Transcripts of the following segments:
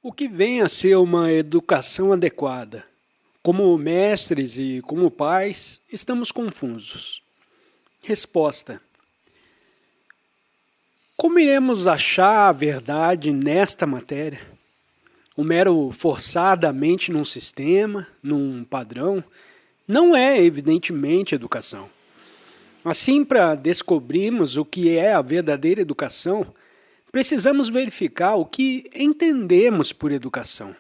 O que vem a ser uma educação adequada? Como mestres e como pais, estamos confusos. Resposta: como iremos achar a verdade nesta matéria? O mero forçadamente num sistema, num padrão, não é evidentemente educação. Assim, para descobrirmos o que é a verdadeira educação, precisamos verificar o que entendemos por educação.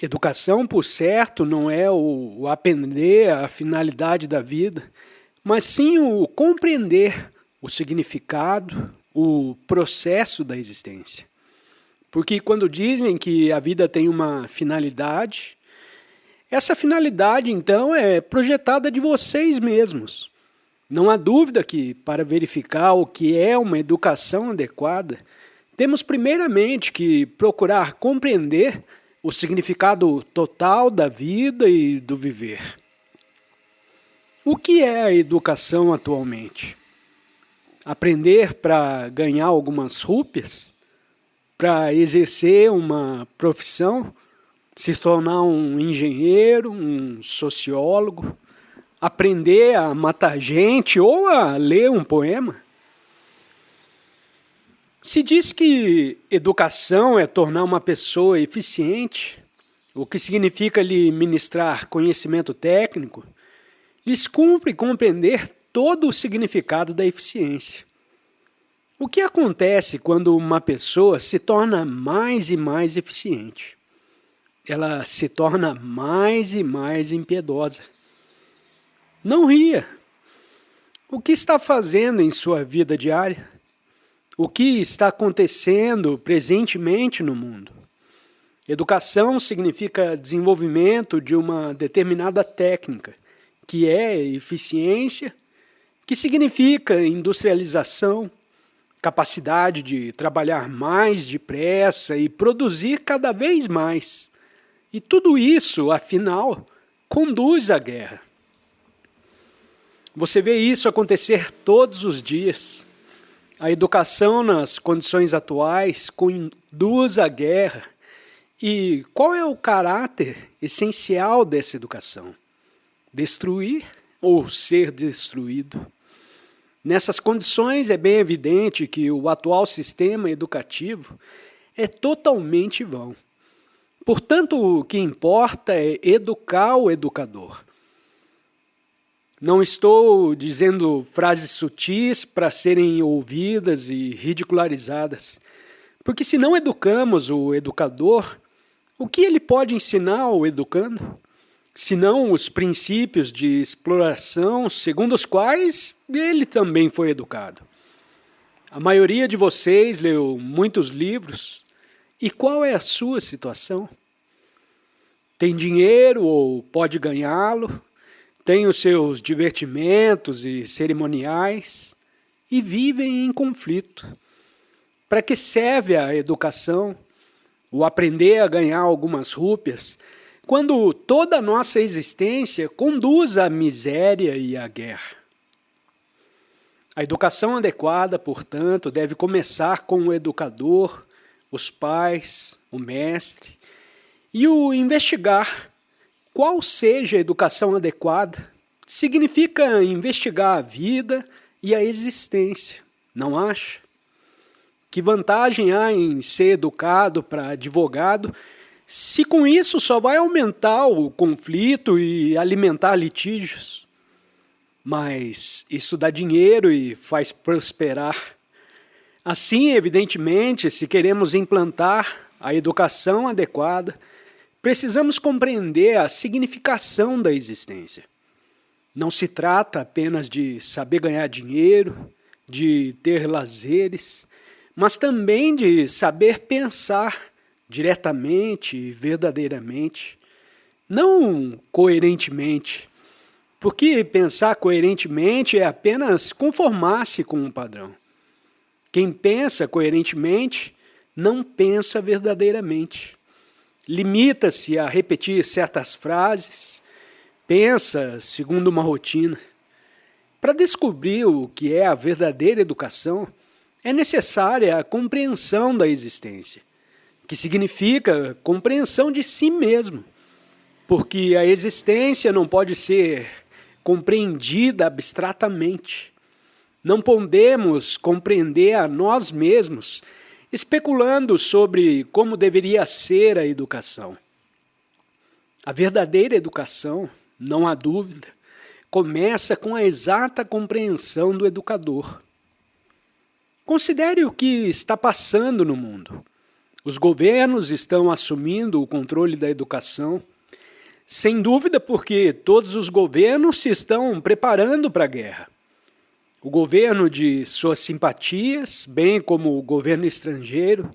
Educação, por certo, não é o aprender a finalidade da vida, mas sim o compreender o significado, o processo da existência. Porque quando dizem que a vida tem uma finalidade, essa finalidade, então, é projetada de vocês mesmos. Não há dúvida que, para verificar o que é uma educação adequada, temos primeiramente que procurar compreender o significado total da vida e do viver. O que é a educação atualmente? Aprender para ganhar algumas rúpias? Para exercer uma profissão? Se tornar um engenheiro, um sociólogo? Aprender a matar gente ou a ler um poema? Se diz que educação é tornar uma pessoa eficiente, o que significa lhe ministrar conhecimento técnico, lhes cumpre compreender todo o significado da eficiência. O que acontece quando uma pessoa se torna mais e mais eficiente? Ela se torna mais e mais impiedosa. Não ria. O que está fazendo em sua vida diária? O que está acontecendo presentemente no mundo? Educação significa desenvolvimento de uma determinada técnica, que é eficiência, que significa industrialização, capacidade de trabalhar mais depressa e produzir cada vez mais. E tudo isso, afinal, conduz à guerra. Você vê isso acontecer todos os dias. A educação nas condições atuais conduz à guerra. E qual é o caráter essencial dessa educação? Destruir ou ser destruído? Nessas condições é bem evidente que o atual sistema educativo é totalmente vão. Portanto, o que importa é educar o educador. Não estou dizendo frases sutis para serem ouvidas e ridicularizadas, porque se não educamos o educador, o que ele pode ensinar ao educando? Senão os princípios de exploração segundo os quais ele também foi educado. A maioria de vocês leu muitos livros, e qual é a sua situação? Tem dinheiro ou pode ganhá-lo? Tem os seus divertimentos e cerimoniais e vivem em conflito. Para que serve a educação, o aprender a ganhar algumas rúpias, quando toda a nossa existência conduz à miséria e à guerra? A educação adequada, portanto, deve começar com o educador, os pais, o mestre, e o investigar. Qual seja a educação adequada, significa investigar a vida e a existência, não acha? Que vantagem há em ser educado para advogado, se com isso só vai aumentar o conflito e alimentar litígios? Mas isso dá dinheiro e faz prosperar. Assim, evidentemente, se queremos implantar a educação adequada, precisamos compreender a significação da existência. Não se trata apenas de saber ganhar dinheiro, de ter lazeres, mas também de saber pensar diretamente e verdadeiramente, não coerentemente, porque pensar coerentemente é apenas conformar-se com um padrão. Quem pensa coerentemente não pensa verdadeiramente. Limita-se a repetir certas frases, pensa segundo uma rotina. Para descobrir o que é a verdadeira educação, é necessária a compreensão da existência. que significa compreensão de si mesmo, porque a existência não pode ser compreendida abstratamente. Não podemos compreender a nós mesmos especulando sobre como deveria ser a educação. A verdadeira educação, não há dúvida, começa com a exata compreensão do educador. Considere o que está passando no mundo. Os governos estão assumindo o controle da educação, sem dúvida porque todos os governos se estão preparando para a guerra. O governo de suas simpatias, bem como o governo estrangeiro,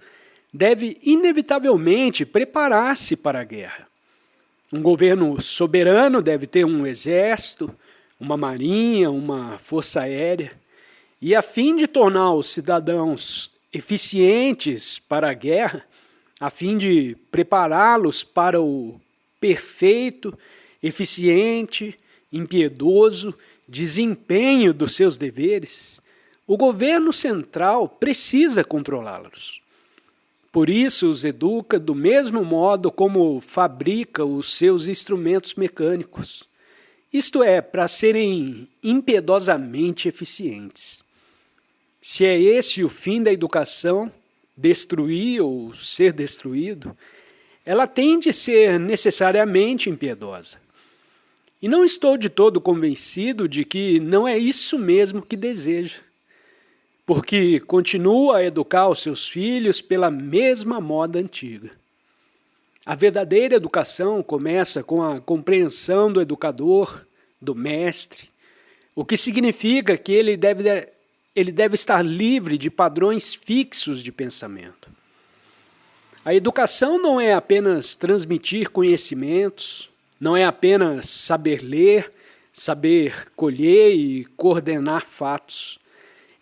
deve inevitavelmente preparar-se para a guerra. Um governo soberano deve ter um exército, uma marinha, uma força aérea, e a fim de tornar os cidadãos eficientes para a guerra, a fim de prepará-los para o perfeito, eficiente, impiedoso desempenho dos seus deveres, o governo central precisa controlá-los. Por isso os educa do mesmo modo como fabrica os seus instrumentos mecânicos, isto é, para serem impiedosamente eficientes. Se é esse o fim da educação, destruir ou ser destruído, ela tem de ser necessariamente impiedosa. E não estou de todo convencido de que não é isso mesmo que deseja, porque continua a educar os seus filhos pela mesma moda antiga. A verdadeira educação começa com a compreensão do educador, do mestre, o que significa que ele deve estar livre de padrões fixos de pensamento. A educação não é apenas transmitir conhecimentos, não é apenas saber ler, saber colher e coordenar fatos.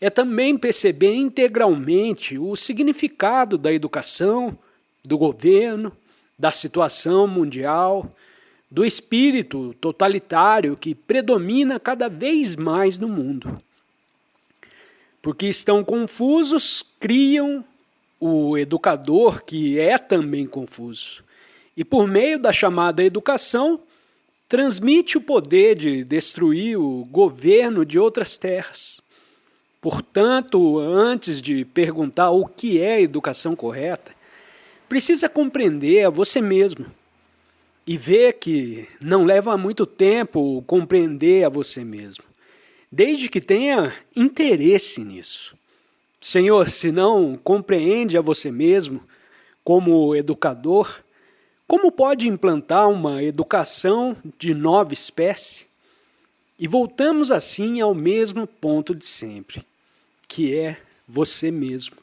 É também perceber integralmente o significado da educação, do governo, da situação mundial, do espírito totalitário que predomina cada vez mais no mundo. Porque estão confusos, criam o educador que é também confuso. E por meio da chamada educação, transmite o poder de destruir o governo de outras terras. Portanto, antes de perguntar o que é educação correta, precisa compreender a você mesmo e ver que não leva muito tempo compreender a você mesmo, desde que tenha interesse nisso. Senhor, se não compreende a você mesmo como educador, como pode implantar uma educação de nova espécie? E voltamos assim ao mesmo ponto de sempre, que é você mesmo.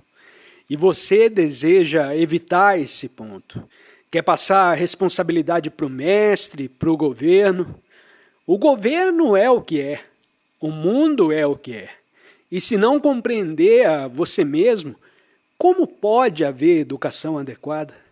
E você deseja evitar esse ponto. Quer passar a responsabilidade para o mestre, para o governo. O governo é o que é. O mundo é o que é. E se não compreender a você mesmo, como pode haver educação adequada?